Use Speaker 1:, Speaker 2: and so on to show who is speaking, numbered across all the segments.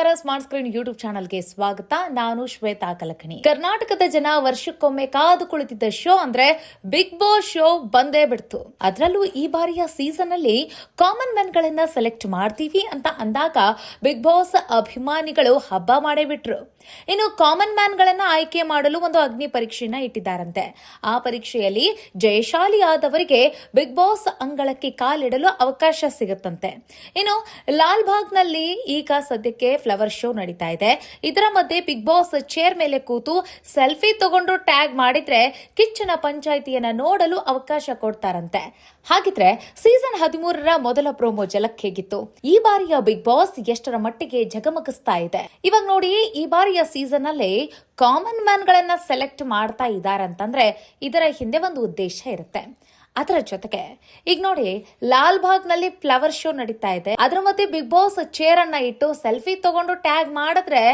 Speaker 1: ನಮಸ್ಕಾರ. Smart screen YouTube ಚಾನಲ್ಗೆ ಸ್ವಾಗತ. ನಾನು ಶ್ವೇತಾ ಕಲಕಣಿ. ಕರ್ನಾಟಕದ ಜನ ವರ್ಷಕ್ಕೊಮ್ಮೆ ಕಾದು ಕುಳಿತಿದ್ದ ಶೋ ಅಂದ್ರೆ ಬಿಗ್ ಬಾಸ್ ಶೋ ಬಂದೇ ಬಿಡ್ತು. ಅದರಲ್ಲೂ ಈ ಬಾರಿಯ ಸೀಸನ್ ಅಲ್ಲಿ ಕಾಮನ್ ಮ್ಯಾನ್ ಗಳನ್ನ ಸೆಲೆಕ್ಟ್ ಮಾಡ್ತೀವಿ ಅಂತ ಅಂದಾಗ ಬಿಗ್ ಬಾಸ್ ಅಭಿಮಾನಿಗಳು ಹಬ್ಬ ಮಾಡೇ ಬಿಟ್ರು. ಇನ್ನು ಕಾಮನ್ ಮ್ಯಾನ್ ಗಳನ್ನ ಆಯ್ಕೆ ಮಾಡಲು ಒಂದು ಅಗ್ನಿ ಪರೀಕ್ಷೆಯನ್ನ ಇಟ್ಟಿದ್ದಾರಂತೆ. ಆ ಪರೀಕ್ಷೆಯಲ್ಲಿ ಜಯಶಾಲಿ ಆದವರಿಗೆ ಬಿಗ್ ಬಾಸ್ ಅಂಗಳಕ್ಕೆ ಕಾಲಿಡಲು ಅವಕಾಶ ಸಿಗುತ್ತಂತೆ. ಇನ್ನು ಲಾಲ್ ಬಾಗ್ ನಲ್ಲಿ ಈಗ ಸದ್ಯಕ್ಕೆ ಫ್ಲವರ್ ಶೋ ನಡೀತಾ ಇದೆ. ಇದರ ಮಧ್ಯೆ ಬಿಗ್ ಬಾಸ್ ಚೇರ್ ಮೇಲೆ ಕೂತು ಸೆಲ್ಫಿ ತಗೊಂಡು ಟ್ಯಾಗ್ ಮಾಡಿದ್ರೆ ಕಿಚ್ಚನ ಪಂಚಾಯಿತಿಯನ್ನ ನೋಡಲು ಅವಕಾಶ ಕೊಡ್ತಾರಂತೆ. ಹಾಗಿದ್ರೆ ಸೀಸನ್ 13ರ ಮೊದಲ ಪ್ರೋಮೋ ಜಲಕ್ ಹೇಗಿತ್ತು? ಈ ಬಾರಿಯ ಬಿಗ್ ಬಾಸ್ ಎಷ್ಟರ ಮಟ್ಟಿಗೆ ಜಗಮಗಿಸ್ತಾ ಇದೆ? ಇವಾಗ ನೋಡಿ, ಈ ಬಾರಿಯ ಸೀಸನ್ ಅಲ್ಲಿ ಕಾಮನ್ ಮ್ಯಾನ್ ಗಳನ್ನ ಸೆಲೆಕ್ಟ್ ಮಾಡ್ತಾ ಇದಾರಂತಂದ್ರೆ ಇದರ ಹಿಂದೆ ಒಂದು ಉದ್ದೇಶ ಇರುತ್ತೆ. ಅದರ ಜೊತೆಗೆ ಈಗ ನೋಡಿ, ಲಾಲ್ ಬಾಗ್ ನಲ್ಲಿ ಫ್ಲವರ್ ಶೋ ನಡೀತಾ ಇದೆ. ಅದರ ಮಧ್ಯೆ ಬಿಗ್ ಬಾಸ್ ಚೇರ್ ಅನ್ನ ಇಟ್ಟು ಸೆಲ್ಫಿ ತಗೊಂಡು ಟ್ಯಾಗ್ ಮಾಡಿದ್ರೆ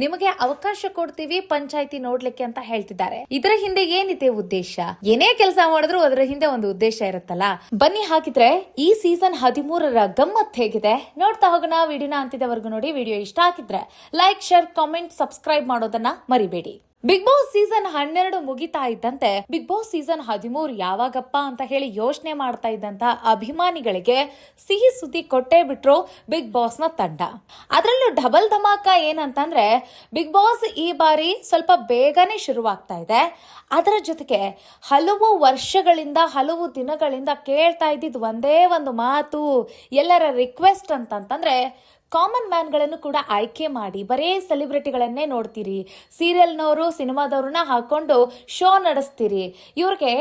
Speaker 1: ನಿಮಗೆ ಅವಕಾಶ ಕೊಡ್ತೀವಿ ಪಂಚಾಯಿತಿ ನೋಡ್ಲಿಕ್ಕೆ ಅಂತ ಹೇಳ್ತಿದ್ದಾರೆ. ಇದರ ಹಿಂದೆ ಏನಿದೆ ಉದ್ದೇಶ? ಏನೇ ಕೆಲಸ ಮಾಡಿದ್ರು ಅದರ ಹಿಂದೆ ಒಂದು ಉದ್ದೇಶ ಇರುತ್ತಲ್ಲ. ಬನ್ನಿ ಹಾಗಿದ್ರೆ ಈ ಸೀಸನ್ 13ರ ಗಮ್ಮತ್ ಹೇಗಿದೆ ನೋಡ್ತಾ ಹೋಗೋಣ. ವಿಡಿಯೋನ ಅಂತಿದವರೆಗೂ ನೋಡಿ. ವಿಡಿಯೋ ಇಷ್ಟ ಆಗಿದ್ರೆ ಲೈಕ್, ಶೇರ್, ಕಾಮೆಂಟ್, ಸಬ್ಸ್ಕ್ರೈಬ್ ಮಾಡೋದನ್ನ ಮರಿಬೇಡಿ. ಬಿಗ್ ಬಾಸ್ ಸೀಸನ್ 12 ಮುಗಿತಾ ಇದ್ದಂತೆ ಬಿಗ್ ಬಾಸ್ ಸೀಸನ್ 13 ಯಾವಾಗಪ್ಪ ಅಂತ ಹೇಳಿ ಯೋಚನೆ ಮಾಡ್ತಾ ಇದ್ದಂತ ಅಭಿಮಾನಿಗಳಿಗೆ ಸಿಹಿ ಸುದ್ದಿ ಕೊಟ್ಟೇ ಬಿಟ್ರು ಬಿಗ್ ಬಾಸ್ ನ ತಂಡ. ಅದರಲ್ಲೂ ಡಬಲ್ ಧಮಾಕ ಏನಂತಂದ್ರೆ ಬಿಗ್ ಬಾಸ್ ಈ ಬಾರಿ ಸ್ವಲ್ಪ ಬೇಗನೆ ಶುರುವಾಗ್ತಾ ಇದೆ. ಅದರ ಜೊತೆಗೆ ಹಲವು ವರ್ಷಗಳಿಂದ ಹಲವು ದಿನಗಳಿಂದ ಕೇಳ್ತಾ ಇದ್ದಿದ್ ಒಂದೇ ಒಂದು ಮಾತು, ಎಲ್ಲರ ರಿಕ್ವೆಸ್ಟ್ ಅಂತಂದ್ರೆ ಕಾಮನ್ ಮ್ಯಾನ್ ಗಳನ್ನು ಕೂಡ ಆಯ್ಕೆ ಮಾಡಿ ಬರೇ ಸೆಲೆಬ್ರಿಟಿಗಳನ್ನೇ ನೋಡ್ತೀರಿ, ಸೀರಿಯಲ್ನವರು ಸಿನಿಮಾದವ್ರನ್ನ ಹಾಕೊಂಡು ಶೋ ನಡೆಸ್ತೀರಿ, ಇವ್ರಿಗೆ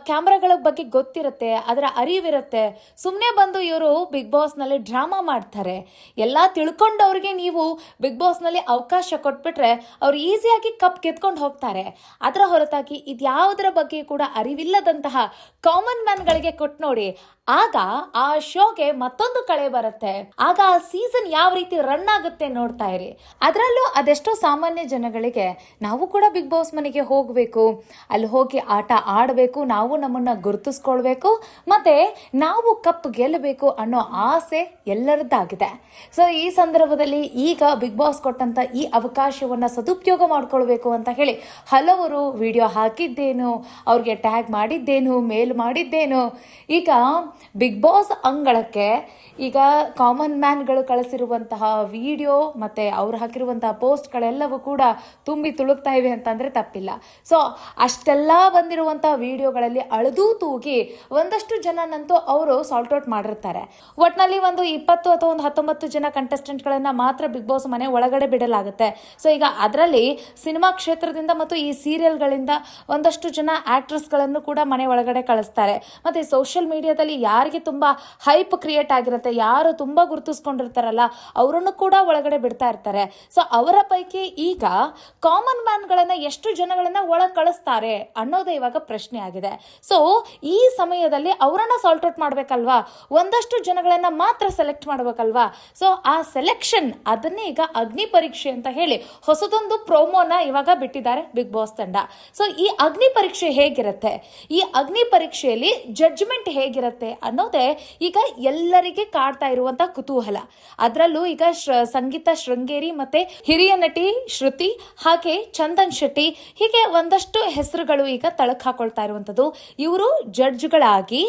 Speaker 1: ಕ್ಯಾಮ್ರಾಗಳ ಬಗ್ಗೆ ಗೊತ್ತಿರುತ್ತೆ, ಅದರ ಅರಿವಿರುತ್ತೆ, ಸುಮ್ಮನೆ ಬಂದು ಇವರು ಬಿಗ್ ಬಾಸ್ ನಲ್ಲಿ ಡ್ರಾಮಾ ಮಾಡ್ತಾರೆ, ಎಲ್ಲಾ ತಿಳ್ಕೊಂಡವ್ರಿಗೆ ನೀವು ಬಿಗ್ ಬಾಸ್ ನಲ್ಲಿ ಅವಕಾಶ ಕೊಟ್ಬಿಟ್ರೆ ಅವ್ರು ಈಸಿಯಾಗಿ ಕಪ್ ಗೆದ್ಕೊಂಡು ಹೋಗ್ತಾರೆ. ಅದರ ಹೊರತಾಗಿ ಇದ್ಯಾವುದರ ಬಗ್ಗೆ ಕೂಡ ಅರಿವಿಲ್ಲದಂತಹ ಕಾಮನ್ ಮ್ಯಾನ್ ಗಳಿಗೆ ಕೊಟ್ಟು ನೋಡಿ, ಆಗ ಆ ಶೋಗೆ ಮತ್ತೊಂದು ಕಳೆ ಬರುತ್ತೆ. ಆಗ ಆ ಸೀಸನ್ ಯಾವ ರೀತಿ ರನ್ ಆಗುತ್ತೆ ನೋಡ್ತಾ ಇರಿ. ಅದರಲ್ಲೂ ಅದೆಷ್ಟೋ ಸಾಮಾನ್ಯ ಜನಗಳಿಗೆ ನಾವು ಕೂಡ ಬಿಗ್ ಬಾಸ್ ಮನೆಗೆ ಹೋಗ್ಬೇಕು, ಅಲ್ಲಿ ಹೋಗಿ ಆಟ ಆಡಬೇಕು, ನಾವು ನಮ್ಮನ್ನ ಗುರುತಿಸ್ಕೊಳ್ಬೇಕು, ಮತ್ತೆ ನಾವು ಕಪ್ ಗೆಲ್ಲಬೇಕು ಅನ್ನೋ ಆಸೆ ಎಲ್ಲರದ್ದಾಗಿದೆ. ಸೊ ಈ ಸಂದರ್ಭದಲ್ಲಿ ಈಗ ಬಿಗ್ ಬಾಸ್ ಕೊಟ್ಟಂತ ಈ ಅವಕಾಶವನ್ನ ಸದುಪಯೋಗ ಮಾಡ್ಕೊಳ್ಬೇಕು ಅಂತ ಹೇಳಿ ಹಲವರು ವಿಡಿಯೋ ಹಾಕಿದ್ದೇನು, ಅವ್ರಿಗೆ ಟ್ಯಾಗ್ ಮಾಡಿದ್ದೇನು, ಮೇಲ್ ಮಾಡಿದ್ದೇನು. ಈಗ ಬಿಗ್ ಬಾಸ್ ಅಂಗಳಕ್ಕೆ ಈಗ ಕಾಮನ್ ಮ್ಯಾನ್ಗಳು ಕಳಿಸಿರುವಂತಹ ವಿಡಿಯೋ ಮತ್ತೆ ಅವ್ರು ಹಾಕಿರುವಂತಹ ಪೋಸ್ಟ್ಗಳೆಲ್ಲವೂ ಕೂಡ ತುಂಬಿ ತುಳುಕ್ತಾ ಇವೆ ಅಂತಂದ್ರೆ ತಪ್ಪಿಲ್ಲ. ಸೊ ಅಷ್ಟೆಲ್ಲ ಬಂದಿರುವಂತಹ ವಿಡಿಯೋಗಳಲ್ಲಿ ಅಳದು ತೂಗಿ ಒಂದಷ್ಟು ಜನನಂತೂ ಅವರು ಸಾಲ್ಟ್ ಔಟ್ ಮಾಡಿರ್ತಾರೆ. ಒಟ್ನಲ್ಲಿ ಒಂದು 20 ಅಥವಾ ಒಂದು 19 ಜನ ಕಂಟೆಸ್ಟೆಂಟ್ ಗಳನ್ನ ಮಾತ್ರ ಬಿಗ್ ಬಾಸ್ ಮನೆ ಒಳಗಡೆ ಬಿಡಲಾಗುತ್ತೆ. ಸೊ ಈಗ ಅದರಲ್ಲಿ ಸಿನಿಮಾ ಕ್ಷೇತ್ರದಿಂದ ಮತ್ತು ಈ ಸೀರಿಯಲ್ಗಳಿಂದ ಒಂದಷ್ಟು ಜನ ಆಕ್ಟ್ರೆಸ್ ಗಳನ್ನು ಕೂಡ ಮನೆ ಒಳಗಡೆ ಕಳಿಸ್ತಾರೆ. ಮತ್ತೆ ಸೋಷಿಯಲ್ ಮೀಡಿಯಾದಲ್ಲಿ ಯಾರಿಗೆ ತುಂಬಾ ಹೈಪ್ ಕ್ರಿಯೇಟ್ ಆಗಿರುತ್ತೆ, ಯಾರು ತುಂಬಾ ಗುರುತಿಸ್ಕೊಂಡಿರ್ತಾರಲ್ಲ ಅವರನ್ನು ಕೂಡ ಒಳಗಡೆ ಬಿಡ್ತಾ ಇರ್ತಾರೆ. ಸೊ ಅವರ ಪೈಕಿ ಈಗ ಕಾಮನ್ ಮ್ಯಾನ್ ಗಳನ್ನ ಎಷ್ಟು ಜನಗಳನ್ನ ಒಳಗೆ ಕಳಿಸ್ತಾರೆ ಅನ್ನೋದೇ ಇವಾಗ ಪ್ರಶ್ನೆ ಆಗಿದೆ. ಸೊ ಈ ಸಮಯದಲ್ಲಿ ಅವರನ್ನ ಸಾಲ್ಟ್ ಔಟ್ ಮಾಡ್ಬೇಕಲ್ವಾ, ಒಂದಷ್ಟು ಜನಗಳನ್ನ ಮಾತ್ರ ಸೆಲೆಕ್ಟ್ ಮಾಡ್ಬೇಕಲ್ವಾ. ಸೊ ಆ ಸೆಲೆಕ್ಷನ್ ಅದನ್ನೇ ಈಗ ಅಗ್ನಿ ಪರೀಕ್ಷೆ ಅಂತ ಹೇಳಿ ಹೊಸದೊಂದು ಪ್ರೋಮೋನ ಇವಾಗ ಬಿಟ್ಟಿದ್ದಾರೆ ಬಿಗ್ ಬಾಸ್ ತಂಡ. ಸೊ ಈ ಅಗ್ನಿ ಪರೀಕ್ಷೆ ಹೇಗಿರುತ್ತೆ, ಈ ಅಗ್ನಿ ಪರೀಕ್ಷೆಯಲ್ಲಿ ಜಡ್ಜ್ಮೆಂಟ್ ಹೇಗಿರುತ್ತೆ ಅನ್ನೋದೇ ಈಗ ಎಲ್ಲರಿಗೆ ಕಾಡ್ತಾ ಇರುವಂತ ಕುತೂಹಲ. ಅದರಲ್ಲೂ ಈಗ ಸಂಗೀತ ಶೃಂಗೇರಿ ಮತ್ತೆ ಹಿರಿಯ ನಟಿ ಶ್ರುತಿ ಹಾಗೆ ಚಂದನ್ ಶೆಟ್ಟಿ ಹೀಗೆ ಒಂದಷ್ಟು ಹೆಸರುಗಳು ಈಗ ತಳಕ್ ಹಾಕೊಳ್ತಾ ಇರುವಂತದ್ದು. ಇವರು ಜಡ್ಜ್ಗಳಾಗಿ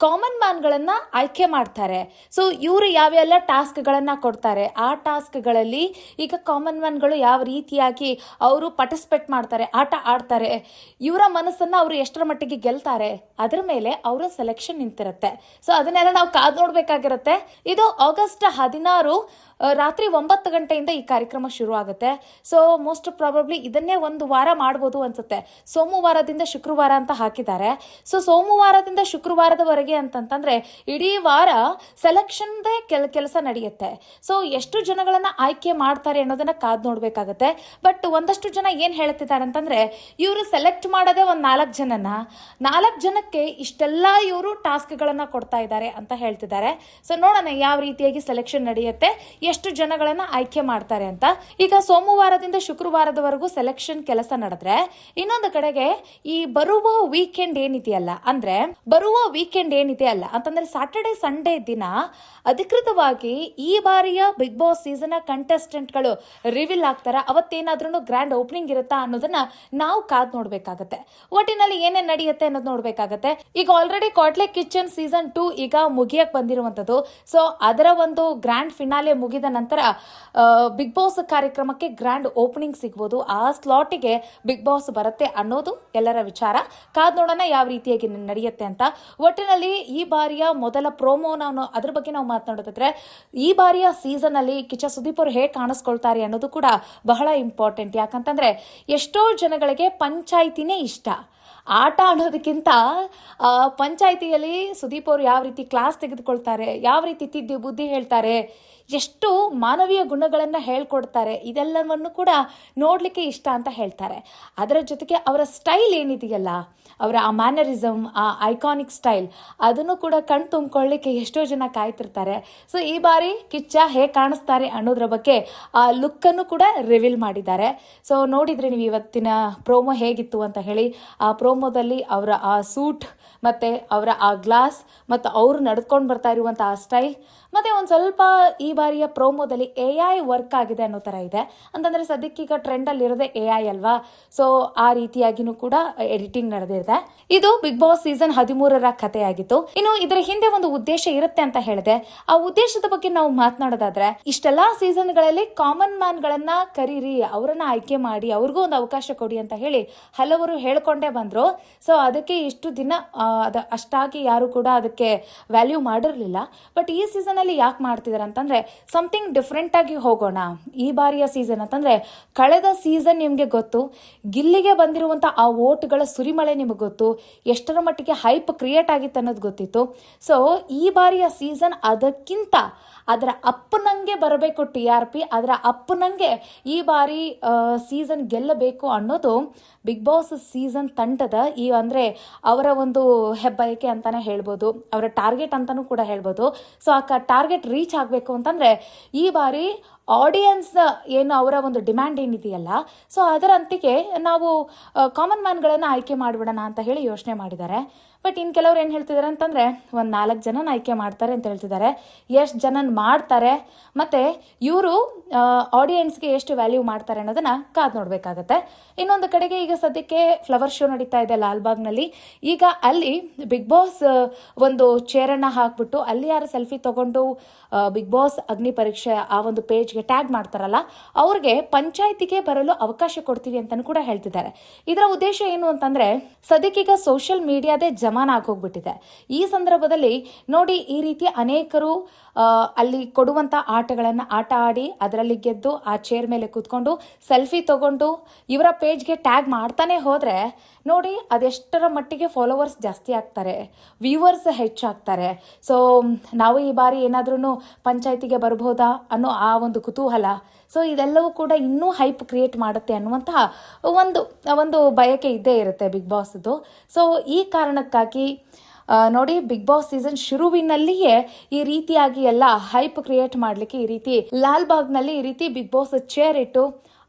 Speaker 1: ಕಾಮನ್ ಮ್ಯಾನ್ ಗಳನ್ನ ಆಯ್ಕೆ ಮಾಡ್ತಾರೆ. ಸೊ ಇವರು ಯಾವೆಲ್ಲ ಟಾಸ್ಕ್ ಗಳನ್ನ ಕೊಡ್ತಾರೆ, ಆ ಟಾಸ್ಕ್ ಗಳಲ್ಲಿ ಈಗ ಕಾಮನ್ ಮ್ಯಾನ್ ಗಳು ಯಾವ ರೀತಿಯಾಗಿ ಅವರು ಪಾರ್ಟಿಸಿಪೇಟ್ ಮಾಡ್ತಾರೆ, ಆಟ ಆಡ್ತಾರೆ, ಇವರ ಮನಸ್ಸನ್ನ ಅವರು ಎಷ್ಟರ ಮಟ್ಟಿಗೆ ಗೆಲ್ತಾರೆ, ಅದರ ಮೇಲೆ ಅವರ ಸೆಲೆಕ್ಷನ್ ನಿಂತಿರುತ್ತೆ. ಸೊ ಅದನ್ನೆಲ್ಲ ನಾವು ಕಾದು ನೋಡ್ಬೇಕಾಗಿರುತ್ತೆ. ಇದು ಆಗಸ್ಟ್ 16 ರಾತ್ರಿ 9 ಗಂಟೆಯಿಂದ ಈ ಕಾರ್ಯಕ್ರಮ ಶುರು ಆಗುತ್ತೆ. ಸೊ ಮೋಸ್ಟ್ ಪ್ರಾಬಬ್ಲಿ ಇದನ್ನೇ ಒಂದು ವಾರ ಮಾಡಬಹುದು ಅನ್ಸುತ್ತೆ. ಸೋಮವಾರದಿಂದ ಶುಕ್ರವಾರ ಅಂತ ಹಾಕಿದ್ದಾರೆ. ಸೊ ಸೋಮವಾರದಿಂದ ಶುಕ್ರವಾರದವರೆಗೆ ಅಂತಂತಂದ್ರೆ ಇಡೀ ವಾರ ಸೆಲೆಕ್ಷನ್ ಕೆಲಸ ನಡೆಯುತ್ತೆ. ಸೊ ಎಷ್ಟು ಜನಗಳನ್ನ ಆಯ್ಕೆ ಮಾಡ್ತಾರೆ ಅನ್ನೋದನ್ನ ಕಾದ್ ನೋಡ್ಬೇಕಾಗತ್ತೆ. ಬಟ್ ಒಂದಷ್ಟು ಜನ ಏನ್ ಹೇಳ್ತಿದ್ದಾರೆ ಅಂತಂದ್ರೆ ಇವರು ಸೆಲೆಕ್ಟ್ ಮಾಡೋದೇ ಒಂದ್ 4 ಜನಕ್ಕೆ ಇಷ್ಟೆಲ್ಲ ಇವರು ಟಾಸ್ಕ್ ಗಳನ್ನ ಕೊಡ್ತಾ ಇದ್ದಾರೆ ಅಂತ ಹೇಳ್ತಿದ್ದಾರೆ. ಸೊ ನೋಡೋಣ ಯಾವ ರೀತಿಯಾಗಿ ಸೆಲೆಕ್ಷನ್ ನಡೆಯುತ್ತೆ, ಎಷ್ಟು ಜನಗಳನ್ನ ಆಯ್ಕೆ ಮಾಡ್ತಾರೆ ಅಂತ. ಈಗ ಸೋಮವಾರದಿಂದ ಶುಕ್ರವಾರದವರೆಗೂ ಸೆಲೆಕ್ಷನ್ ಕೆಲಸ ನಡೆದ್ರೆ, ಇನ್ನೊಂದು ಕಡೆಗೆ ಈ ಬರುವ ವೀಕೆಂಡ್ ಏನಿದೆಯಲ್ಲ ಅಂತಂದ್ರೆ ಸಾಟರ್ಡೆ ಸಂಡೇ ದಿನ ಅಧಿಕೃತವಾಗಿ ಈ ಬಾರಿಯ ಬಿಗ್ ಬಾಸ್ ಸೀಸನ್ ಕಂಟೆಸ್ಟೆಂಟ್ಗಳು ರಿವೀಲ್ ಆಗ್ತಾರ. ಅವತ್ತೇನಾದ್ರೂ ಗ್ರ್ಯಾಂಡ್ ಓಪನಿಂಗ್ ಇರುತ್ತಾ ಅನ್ನೋದನ್ನ ನಾವು ಕಾದ್ ನೋಡ್ಬೇಕಾಗತ್ತೆ. ಒಟ್ಟಿನಲ್ಲಿ ಏನೇನ್ ನಡೆಯುತ್ತೆ ಅನ್ನೋದು ನೋಡ್ಬೇಕಾಗತ್ತೆ. ಈಗ ಆಲ್ರೆಡಿ ಕ್ವಾಟ್ಲೆ ಕಿಚನ್ ಸೀಸನ್ 2 ಈಗ ಮುಗಿಯಕ್ ಬಂದಿರುವಂತದ್ದು. ಸೊ ಅದರ ಒಂದು ಗ್ರ್ಯಾಂಡ್ ಫಿನಾಲೆ ಮುಗಿದ ನಂತರ ಬಿಗ್ ಬಾಸ್ ಕಾರ್ಯಕ್ರಮಕ್ಕೆ ಗ್ರ್ಯಾಂಡ್ ಓಪನಿಂಗ್ ಸಿಗ್ಬೋದು. ಆ ಸ್ಲಾಟಿಗೆ ಬಿಗ್ ಬಾಸ್ ಬರುತ್ತೆ ಅನ್ನೋದು ಎಲ್ಲರ ವಿಚಾರ. ಕಾದ್ ನೋಡೋಣ ಯಾವ ರೀತಿಯಾಗಿ ನಡೆಯುತ್ತೆ ಅಂತ. ಒಟ್ಟಿನಲ್ಲಿ ಈ ಬಾರಿಯ ಮೊದಲ ಪ್ರೋಮೋ ಅದ್ರ ಬಗ್ಗೆ ನಾವು ಮಾತನಾಡೋದಾದ್ರೆ, ಈ ಬಾರಿಯ ಸೀಸನ್ ಅಲ್ಲಿ ಕಿಚ್ಚ ಸುದೀಪ್ ಅವರು ಹೇಗೆ ಕಾಣಿಸ್ಕೊಳ್ತಾರೆ ಅನ್ನೋದು ಕೂಡ ಬಹಳ ಇಂಪಾರ್ಟೆಂಟ್. ಯಾಕಂತಂದ್ರೆ ಎಷ್ಟೋ ಜನಗಳಿಗೆ ಪಂಚಾಯಿತಿನೇ ಇಷ್ಟ. ಆಟ ಅನ್ನೋದಕ್ಕಿಂತ ಪಂಚಾಯಿತಿಯಲ್ಲಿ ಸುದೀಪ್ ಅವರು ಯಾವ ರೀತಿ ಕ್ಲಾಸ್ ತೆಗೆದುಕೊಳ್ತಾರೆ, ಯಾವ ರೀತಿ ತಿದ್ದಿ ಬುದ್ಧಿ ಹೇಳ್ತಾರೆ, ಎಷ್ಟು ಮಾನವೀಯ ಗುಣಗಳನ್ನು ಹೇಳ್ಕೊಡ್ತಾರೆ, ಇದೆಲ್ಲವನ್ನು ಕೂಡ ನೋಡಲಿಕ್ಕೆ ಇಷ್ಟ ಅಂತ ಹೇಳ್ತಾರೆ. ಅದರ ಜೊತೆಗೆ ಅವರ ಸ್ಟೈಲ್ ಏನಿದೆಯಲ್ಲ, ಅವರ ಆ ಮ್ಯಾನರಿಸಮ್, ಆ ಐಕಾನಿಕ್ ಸ್ಟೈಲ್, ಅದನ್ನು ಕೂಡ ಕಣ್ ತುಂಬಿಕೊಳ್ಳಿಕ್ಕೆ ಎಷ್ಟೋ ಜನ ಕಾಯ್ತಿರ್ತಾರೆ. ಸೊ ಈ ಬಾರಿ ಕಿಚ್ಚ ಹೇಗೆ ಕಾಣಿಸ್ತಾರೆ ಅನ್ನೋದ್ರ ಬಗ್ಗೆ ಆ ಲುಕ್ಕನ್ನು ಕೂಡ ರಿವೀಲ್ ಮಾಡಿದ್ದಾರೆ. ಸೊ ನೋಡಿದ್ರೆ ನೀವು ಇವತ್ತಿನ ಪ್ರೋಮೋ ಹೇಗಿತ್ತು ಅಂತ ಹೇಳಿ. ಆ ಪ್ರೋಮೋದಲ್ಲಿ ಅವರ ಆ ಸೂಟ್ ಮತ್ತು ಅವರ ಆ ಗ್ಲಾಸ್ ಮತ್ತು ಅವರು ನಡ್ಕೊಂಡು ಬರ್ತಾ ಇರುವಂಥ ಆ ಸ್ಟೈಲ್, ಮತ್ತು ಒಂದು ಸ್ವಲ್ಪ ಈ ಬಾರಿಯ ಪ್ರೋಮೋದಲ್ಲಿ AI ವರ್ಕ್ ಆಗಿದೆ ಅನ್ನೋ ಥರ ಇದೆ. ಅಂತಂದರೆ ಸದ್ಯಕ್ಕೀಗ ಟ್ರೆಂಡಲ್ಲಿ ಇರೋದೇ AI ಅಲ್ವಾ. ಸೊ ಆ ರೀತಿಯಾಗಿನೂ ಕೂಡ ಎಡಿಟಿಂಗ್ ನಡೆದಿದೆ. ಇದು ಬಿಗ್ ಬಾಸ್ ಸೀಸನ್ 13ರ ಕಥೆಯಾಗಿತ್ತು. ಇನ್ನು ಇದರ ಹಿಂದೆ ಒಂದು ಉದ್ದೇಶ ಇರುತ್ತೆ ಅಂತ ಹೇಳಿದೆ. ಆ ಉದ್ದೇಶದ ಬಗ್ಗೆ ನಾವು ಮಾತನಾಡೋದಾದ್ರೆ, ಇಷ್ಟೆಲ್ಲಾ ಸೀಸನ್ಗಳಲ್ಲಿ ಕಾಮನ್ ಮ್ಯಾನ್ಗಳನ್ನ ಕರೀರಿ, ಅವರನ್ನ ಆಯ್ಕೆ ಮಾಡಿ, ಅವ್ರಿಗೂ ಒಂದು ಅವಕಾಶ ಕೊಡಿ ಅಂತ ಹೇಳಿ ಹಲವರು ಹೇಳ್ಕೊಂಡೇ ಬಂದ್ರು. ಸೊ ಅದಕ್ಕೆ ಇಷ್ಟು ದಿನ ಅಷ್ಟಾಗಿ ಯಾರು ಕೂಡ ಅದಕ್ಕೆ ವ್ಯಾಲ್ಯೂ ಮಾಡಿರಲಿಲ್ಲ. ಬಟ್ ಈ ಸೀಸನ್ ಅಲ್ಲಿ ಯಾಕೆ ಮಾಡ್ತಿದ್ದಾರೆ ಅಂತಂದ್ರೆ, ಸಮಥಿಂಗ್ ಡಿಫ್ರೆಂಟ್ ಆಗಿ ಹೋಗೋಣ. ಈ ಬಾರಿಯ ಸೀಸನ್ ಅಂತಂದ್ರೆ, ಕಳೆದ ಸೀಸನ್ ನಿಮ್ಗೆ ಗೊತ್ತು, ಗಿಲ್ಲಿಗೆ ಬಂದಿರುವಂತ ಆ ವೋಟ್ಗಳ ಸುರಿಮಳೆ ನಿಮಗೆ ಗೊತ್ತು, ಎಷ್ಟರ ಮಟ್ಟಿಗೆ ಹೈಪ್ ಕ್ರಿಯೇಟ್ ಆಗಿತ್ತು ಅನ್ನೋದು ಗೊತ್ತಿತ್ತು. ಸೊ ಈ ಬಾರಿಯ ಸೀಸನ್ ಅದಕ್ಕಿಂತ ಅದರ ಅಪ್ಪನಂಗೆ ಬರಬೇಕು TRP, ಅದರ ಅಪ್ಪನಂಗೆ ಈ ಬಾರಿ ಸೀಸನ್ ಗೆಲ್ಲಬೇಕು ಅನ್ನೋದು ಬಿಗ್ ಬಾಸ್ ಸೀಸನ್ ತಂಡದ ಅಂದರೆ ಅವರ ಒಂದು ಹೆಬ್ಬಯಕೆ ಅಂತಾನೆ ಹೇಳ್ಬೋದು, ಅವರ ಟಾರ್ಗೆಟ್ ಅಂತಾನೂ ಕೂಡ ಹೇಳ್ಬೋದು. ಸೊ ಆ ಟಾರ್ಗೆಟ್ ರೀಚ್ ಆಗಬೇಕು ಅಂತಂದರೆ ಈ ಬಾರಿ ಆಡಿಯನ್ಸ್ ಏನು ಅವರ ಒಂದು ಡಿಮ್ಯಾಂಡ್ ಏನಿದೆಯಲ್ಲ, ಸೊ ಅದರಂತೆಗೆ ನಾವು ಕಾಮನ್ ಮ್ಯಾನ್ಗಳನ್ನು ಆಯ್ಕೆ ಮಾಡಿಬಿಡೋಣ ಅಂತ ಹೇಳಿ ಯೋಚನೆ ಮಾಡಿದ್ದಾರೆ. ಬಟ್ ಇನ್ನು ಕೆಲವ್ರು ಏನು ಹೇಳ್ತಿದ್ದಾರೆ ಅಂತಂದರೆ, ಒಂದು 4 ಜನನ ಆಯ್ಕೆ ಮಾಡ್ತಾರೆ ಅಂತ ಹೇಳ್ತಿದ್ದಾರೆ. ಎಷ್ಟು ಜನನ ಮಾಡ್ತಾರೆ ಮತ್ತು ಇವರು ಆಡಿಯನ್ಸ್ಗೆ ಎಷ್ಟು ವ್ಯಾಲ್ಯೂ ಮಾಡ್ತಾರೆ ಅನ್ನೋದನ್ನು ಕಾದು ನೋಡಬೇಕಾಗತ್ತೆ. ಇನ್ನೊಂದು ಕಡೆಗೆ ಈಗ ಸದ್ಯಕ್ಕೆ ಫ್ಲವರ್ ಶೋ ನಡೀತಾ ಇದೆ ಲಾಲ್ಬಾಗ್ನಲ್ಲಿ. ಈಗ ಅಲ್ಲಿ ಬಿಗ್ ಬಾಸ್ ಒಂದು ಚೇರನ್ನು ಹಾಕ್ಬಿಟ್ಟು ಅಲ್ಲಿ ಯಾರು ಸೆಲ್ಫಿ ತೊಗೊಂಡು ಬಿಗ್ ಬಾಸ್ ಅಗ್ನಿ ಪರೀಕ್ಷೆ ಆ ಒಂದು ಪೇಜ್ಗೆ ಟ್ಯಾಗ್ ಮಾಡ್ತಾರಲ್ಲ, ಅವ್ರಿಗೆ ಪಂಚಾಯಿತಿಗೆ ಬರಲು ಅವಕಾಶ ಕೊಡ್ತೀವಿ ಅಂತಲೂ ಕೂಡ ಹೇಳ್ತಿದ್ದಾರೆ. ಇದರ ಉದ್ದೇಶ ಏನು ಅಂತಂದರೆ, ಸದ್ಯಕ್ಕೀಗ ಸೋಷಿಯಲ್ ಮೀಡಿಯಾದೇ ಜಮಾನ ಆಗೋಗ್ಬಿಟ್ಟಿದೆ. ಈ ಸಂದರ್ಭದಲ್ಲಿ ನೋಡಿ, ಈ ರೀತಿ ಅನೇಕರು ಅಲ್ಲಿ ಕೊಡುವಂಥ ಆಟಗಳನ್ನು ಆಟ ಆಡಿ ಅದರಲ್ಲಿ ಗೆದ್ದು ಆ ಚೇರ್ ಮೇಲೆ ಕೂತ್ಕೊಂಡು ಸೆಲ್ಫಿ ತಗೊಂಡು ಇವರ ಪೇಜ್ಗೆ ಟ್ಯಾಗ್ ಮಾಡ್ತಾನೆ ಹೋದರೆ ನೋಡಿ ಅದೆಷ್ಟರ ಮಟ್ಟಿಗೆ ಫಾಲೋವರ್ಸ್ ಜಾಸ್ತಿ ಆಗ್ತಾರೆ, ವ್ಯೂವರ್ಸ್ ಹೆಚ್ಚಾಗ್ತಾರೆ. ಸೊ ನಾವು ಈ ಬಾರಿ ಏನಾದ್ರೂ ಪಂಚಾಯತಿಗೆ ಬರ್ಬೋದಾ ಅನ್ನೋ ಆ ಒಂದು ಕುತೂಹಲ, ಸೊ ಇದೆಲ್ಲವೂ ಕೂಡ ಇನ್ನೂ ಹೈಪ್ ಕ್ರಿಯೇಟ್ ಮಾಡುತ್ತೆ ಅನ್ನುವಂತಹ ಒಂದು ಬಯಕೆ ಇದ್ದೇ ಇರುತ್ತೆ ಬಿಗ್ ಬಾಸ್ದು. ಸೊ ಈ ಕಾರಣಕ್ಕಾಗಿ ನೋಡಿ, ಬಿಗ್ ಬಾಸ್ ಸೀಸನ್ ಶುರುವಿನಲ್ಲಿಯೇ ಈ ರೀತಿಯಾಗಿ ಎಲ್ಲ ಹೈಪ್ ಕ್ರಿಯೇಟ್ ಮಾಡಲಿಕ್ಕೆ ಈ ರೀತಿ ಲಾಲ್ಬಾಗ್ನಲ್ಲಿ ಈ ರೀತಿ ಬಿಗ್ ಬಾಸ್ ಚೇರ್ ಇಟ್ಟು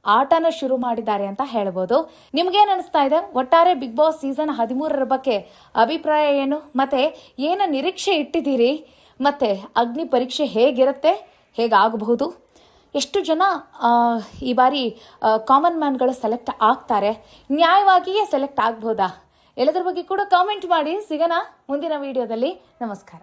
Speaker 1: ಆಟನ ಶುರು ಮಾಡಿದ್ದಾರೆ ಅಂತ ಹೇಳ್ಬೋದು. ನಿಮ್ಗೇನು ಅನಿಸ್ತಾ ಇದೆ? ಒಟ್ಟಾರೆ ಬಿಗ್ ಬಾಸ್ ಸೀಸನ್ 13ರ ಬಗ್ಗೆ ಅಭಿಪ್ರಾಯ ಏನು, ಮತ್ತೆ ಏನು ನಿರೀಕ್ಷೆ ಇಟ್ಟಿದ್ದೀರಿ, ಮತ್ತೆ ಅಗ್ನಿ ಪರೀಕ್ಷೆ ಹೇಗಿರುತ್ತೆ, ಹೇಗಾಗಬಹುದು, ಎಷ್ಟು ಜನ ಈ ಬಾರಿ ಕಾಮನ್ ಮ್ಯಾನ್ಗಳು ಸೆಲೆಕ್ಟ್ ಆಗ್ತಾರೆ, ನ್ಯಾಯವಾಗಿಯೇ ಸೆಲೆಕ್ಟ್ ಆಗ್ಬೋದಾ, ಎಲ್ಲದರ ಬಗ್ಗೆ ಕೂಡ ಕಾಮೆಂಟ್ ಮಾಡಿ. ಸಿಗೋಣ ಮುಂದಿನ ವಿಡಿಯೋದಲ್ಲಿ. ನಮಸ್ಕಾರ.